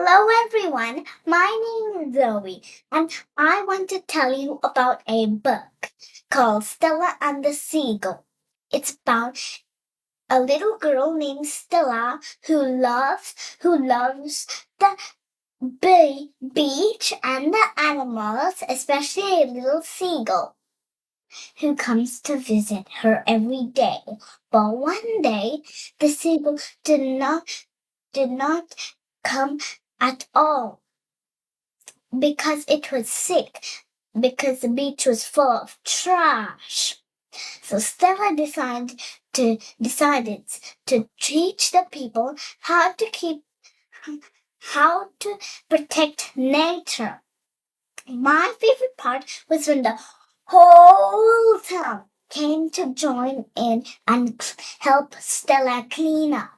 Hello everyone, my name is Zoe and I want to tell you about a book called Stella and the Seagull. It's about a little girl named Stella who loves the beach and the animals, especially a little seagull who comes to visit her every day. But one day the seagull did not come at all because it was sick, because the beach was full of trash. So Stella decided to teach the people how to protect nature. My favorite part was when the whole town came to join in and help Stella clean up.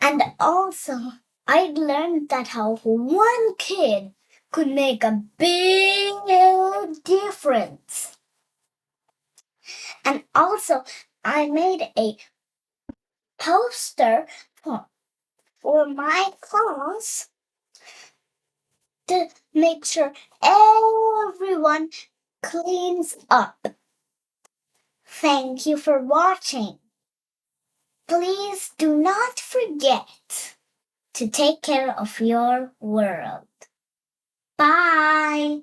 And also, I learned that how one kid could make a big difference. And also, I made a poster for my class to make sure everyone cleans up. Thank you for watching. Please do not forget to take care of your world. Bye.